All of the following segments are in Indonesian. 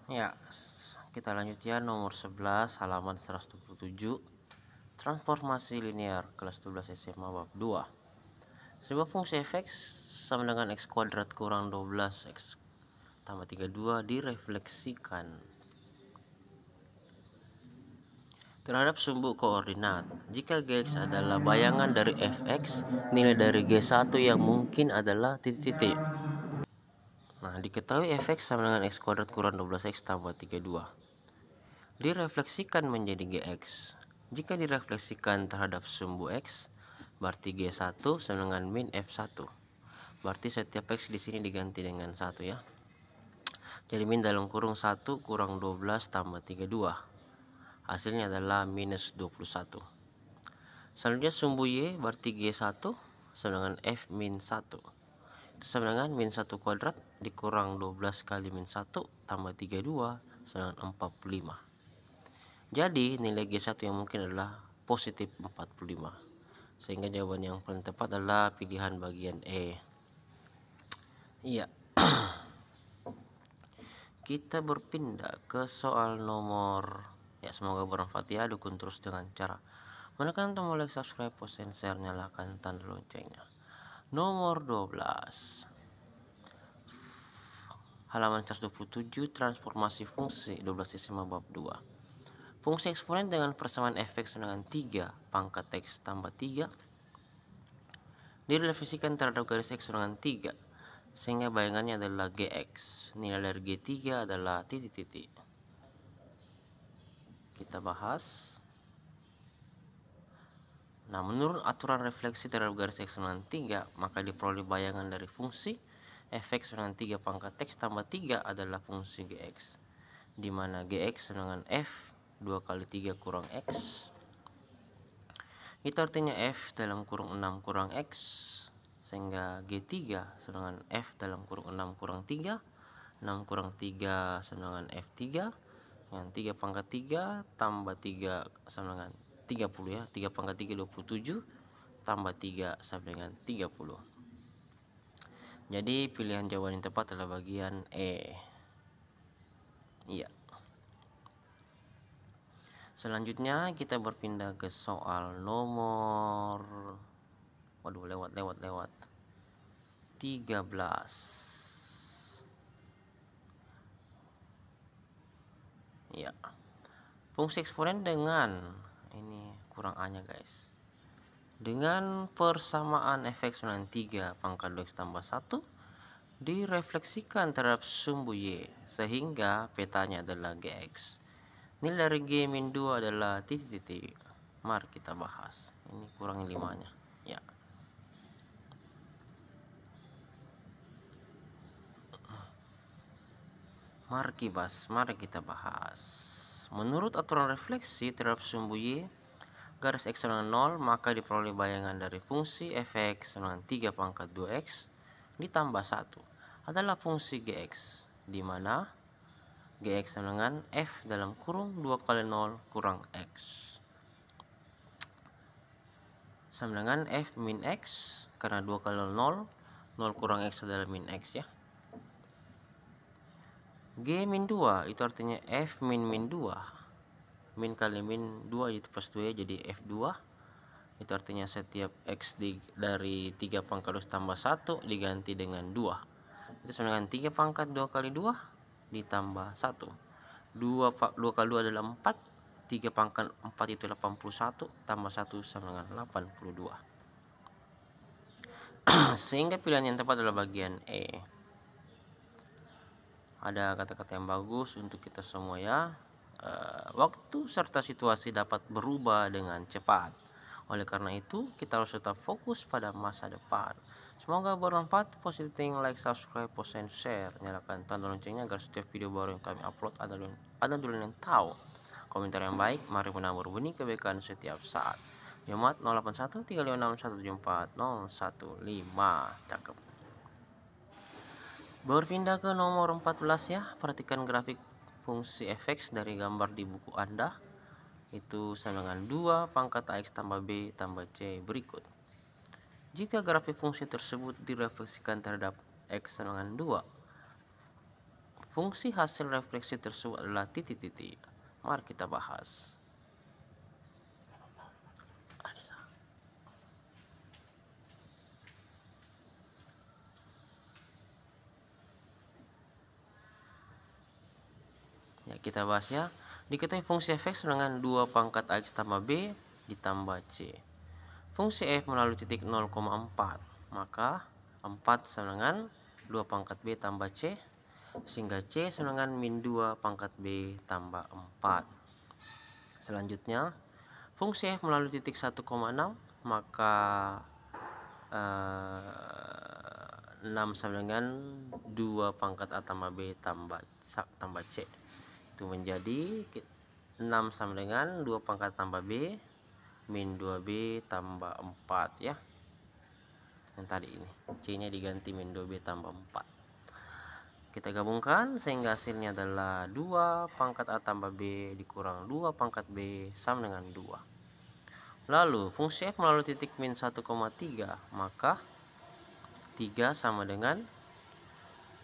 Ya, kita lanjut ya, nomor 11 halaman 127. Transformasi linear kelas 12 SMA bab 2. Sebuah fungsi fx sama dengan x kuadrat kurang 12 x tambah 32 direfleksikan terhadap sumbu koordinat. Jika Gx adalah bayangan dari fx, nilai dari G1 yang mungkin adalah titik-titik. Nah, diketahui fx sama dengan x kuadrat kurang 12x tambah 32 direfleksikan menjadi Gx. Jika direfleksikan terhadap sumbu x, berarti G1 sama dengan min F1. Berarti setiap x di sini diganti dengan 1 ya. Jadi min dalam kurung 1 kurang 12 tambah 32. Hasilnya adalah minus 21. Selanjutnya sumbu y berarti G1 sama dengan F min 1. Itu sama dengan min 1 kuadrat dikurang 12 kali min 1 tambah 32 sama dengan 45. Jadi nilai G1 yang mungkin adalah positif 45. Sehingga jawaban yang paling tepat adalah pilihan bagian E. Iya. Kita berpindah ke soal nomor, ya semoga bermanfaat ya. Dukung terus dengan cara menekan tombol like, subscribe, post, and share, nyalakan tanda loncengnya. Nomor 12 halaman 127, transformasi fungsi 12 SMA bab 2. Fungsi eksponen dengan persamaan fx dengan 3 pangkat x tambah 3 direfleksikan terhadap garis x dengan 3, sehingga bayangannya adalah Gx. Nilai dari G3 adalah titik-titik. Kita bahas. Nah, menurut aturan refleksi terhadap garis x dengan 3, maka diperoleh bayangan dari fungsi fx dengan 3 pangkat x tambah 3 adalah fungsi Gx, di mana Gx dengan f 2 kali 3 kurang x. Itu artinya f dalam kurung 6 kurang x, sehingga G3 sama dengan f dalam kurung 6 kurang 3. 6 kurang 3 sama dengan f3, dengan 3 pangkat 3 tambah 3 sama dengan 30 ya. 3 pangkat 3 27 tambah 3 sama dengan 30. Jadi pilihan jawaban yang tepat adalah bagian E. Iya. Selanjutnya kita berpindah ke soal nomor, waduh lewat 13. Ya. Fungsi eksponen dengan, ini kurang A nya guys, dengan persamaan fx dengan 3 pangkat 2x tambah 1 direfleksikan terhadap sumbu y, sehingga petanya adalah Gx. Nilai dari G min 2 adalah titik-titik. Mari kita bahas. Ini kurang 5-nya. Ya. Mari kita bahas. Menurut aturan refleksi terhadap sumbu y, garis x dengan 0, maka diperoleh bayangan dari fungsi fx dengan 3 pangkat 2x ditambah 1 adalah fungsi Gx, di mana Gx sama dengan f dalam kurung 2 kali 0 kurang x sama dengan f min x, karena 2 kali 0 kurang x adalah min x ya. G min 2 itu artinya f min 2, min kali min 2 itu plus 2 jadi f2. Itu artinya setiap x dari 3 pangkat 2 tambah 1 diganti dengan 2. Itu sama dengan 3 pangkat 2 kali 2 ditambah 1. 2 kali 2 adalah 4. 3 pangkat 4 itu 81 tambah 1 sama dengan 82. Sehingga pilihan yang tepat adalah bagian E. Ada kata-kata yang bagus untuk kita semua ya. Waktu serta situasi dapat berubah dengan cepat. Oleh karena itu, kita harus tetap fokus pada masa depan. Semoga bermanfaat. Positif, like, subscribe, post, and share. Nyalakan tanda loncengnya agar setiap video baru yang kami upload ada duluan yang tahu. Komentar yang baik, mari menabur benih kebaikan setiap saat. Yomat 081 356 174 015. Cakep. Berpindah ke nomor 14 ya. Perhatikan grafik fungsi fx dari gambar di buku Anda. Itu sama dengan 2 pangkat ax tambah b tambah c berikut. Jika grafik fungsi tersebut direfleksikan terhadap x sama dengan 2, fungsi hasil refleksi tersebut adalah titik-titik. Mari kita bahas. Ya, kita bahas ya. Diketahui fungsi fx dengan 2 pangkat ax tambah b ditambah c. Fungsi f melalui titik 0,4, maka 4 sama dengan 2 pangkat b tambah c, sehingga c sama dengan min 2 pangkat b tambah 4. Selanjutnya, fungsi f melalui titik 1,6, maka 6 sama dengan 2 pangkat a tambah b tambah c. Itu menjadi 6 sama dengan 2 pangkat tambah b min 2b tambah 4 ya. Yang tadi ini c nya diganti min 2b tambah 4. Kita gabungkan sehingga hasilnya adalah 2 pangkat a tambah b dikurang 2 pangkat b sama dengan 2. Lalu fungsi f melalui titik min 1,3, maka 3 sama dengan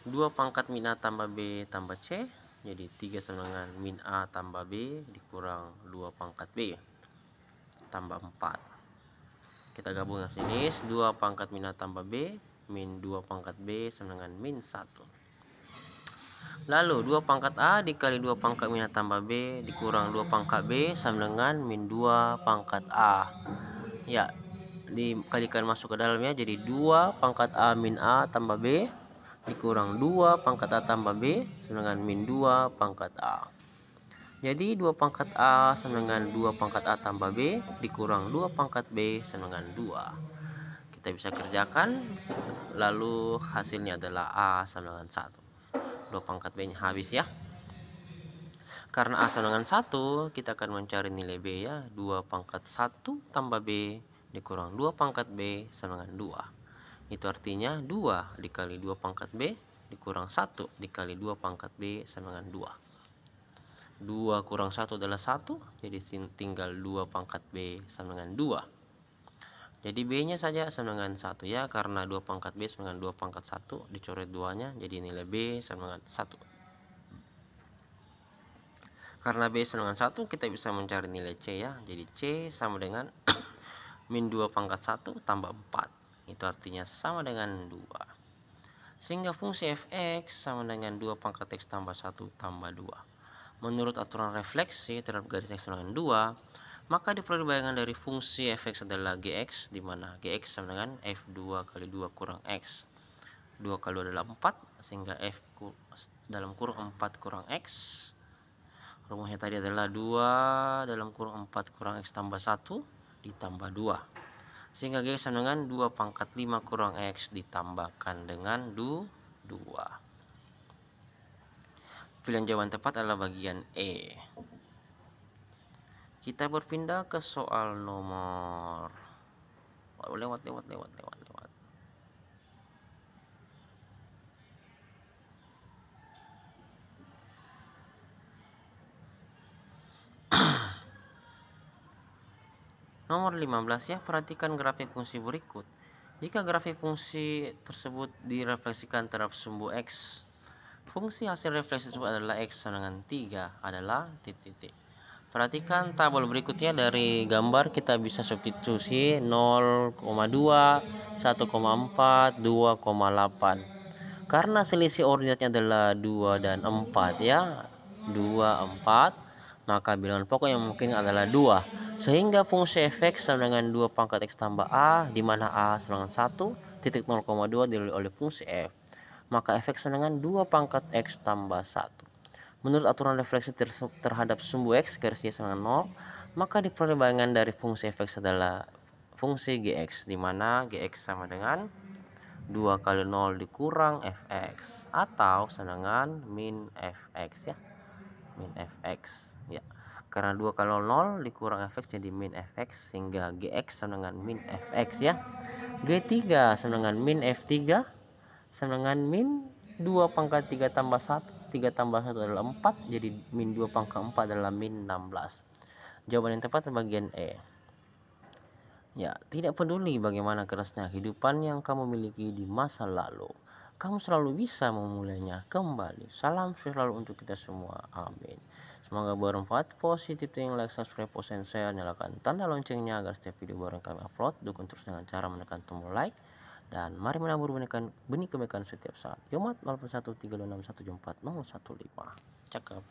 2 pangkat min a tambah b tambah c. Jadi 3 sama dengan min a tambah b dikurang 2 pangkat b tambah 4. Kita gabungkan sini 2 pangkat min a tambah b min 2 pangkat b sama dengan min 1. Lalu 2 pangkat a dikali 2 pangkat min a tambah b dikurang 2 pangkat b sama dengan min 2 pangkat a. Ya, dikalikan masuk ke dalamnya jadi 2 pangkat a min a tambah b dikurang 2 pangkat a tambah b sama dengan min 2 pangkat a. Jadi 2 pangkat a sama dengan 2 pangkat a tambah b dikurang 2 pangkat b sama dengan 2. Kita bisa kerjakan, lalu hasilnya adalah a sama dengan 1. 2 pangkat b nya habis ya. Karena a sama dengan 1, kita akan mencari nilai b ya. 2 pangkat 1 tambah b dikurang 2 pangkat b sama dengan 2. Itu artinya 2 dikali 2 pangkat b dikurang 1 dikali 2 pangkat b sama dengan 2. 2 kurang 1 adalah 1, jadi tinggal 2 pangkat b sama dengan 2. Jadi b nya saja sama dengan 1 ya, karena 2 pangkat b sama dengan 2 pangkat 1 dicoret 2 nya, jadi nilai b sama dengan 1. Karena b sama dengan 1, kita bisa mencari nilai c ya. Jadi c sama dengan min 2 pangkat 1 tambah 4. Itu artinya sama dengan 2. Sehingga fungsi fx sama dengan 2 pangkat x tambah 1 tambah 2. Menurut aturan refleksi terhadap garis x sama dengan 2, maka diperoleh bayangan dari fungsi fx adalah gx, di mana gx sama dengan f2 kali 2 kurang x. 2 kali 2 adalah 4, sehingga f dalam kurung 4 kurang x. Rumusnya tadi adalah 2 dalam kurung 4 kurang x tambah 1 ditambah 2. Sehingga G sama dengan 2 pangkat 5 kurang X ditambahkan dengan 2. Pilihan jawaban tepat adalah bagian E. Kita berpindah ke soal nomor. Lewat. Nomor 15 ya, perhatikan grafik fungsi berikut. Jika grafik fungsi tersebut direfleksikan terhadap sumbu X, fungsi hasil refleksi tersebut adalah X sama dengan 3 adalah titik. Perhatikan tabel berikutnya, dari gambar kita bisa substitusi 0,2, 1,4, 2,8. Karena selisih ordinatnya adalah 2 dan 4 ya, 2, 4, maka bilangan pokok yang mungkin adalah 2. Sehingga fungsi fx sama dengan 2 pangkat x tambah a, di mana a sama dengan 1, titik 0,2 dibagi oleh fungsi f. Maka fx sama dengan 2 pangkat x tambah 1. Menurut aturan refleksi terhadap sumbu x garis y sama dengan 0, maka diperoleh bayangan dari fungsi fx adalah fungsi gx, di mana gx sama dengan 2 kali 0 dikurang fx, atau sama dengan min fx ya. Min fx ya. Karena 2 kali 0 dikurang fx jadi min fx, sehingga gx sama dengan min fx ya. G3 sama dengan min f3 sama dengan min 2 pangkat 3 tambah 1. 3 tambah 1 adalah 4, jadi min 2 pangkat 4 adalah min 16. Jawaban yang tepat bagian E. Ya, tidak peduli bagaimana kerasnya kehidupan yang kamu miliki di masa lalu, kamu selalu bisa memulainya kembali. Salam selalu untuk kita semua. Amin. Semoga bermanfaat. Positif tinggal, like, subscribe, post, and share. Nyalakan tanda loncengnya agar setiap video baru yang kami upload. Dukung terus dengan cara menekan tombol like. Dan mari menabur benih kebaikan setiap saat. Yomat 01326174015. Cakep.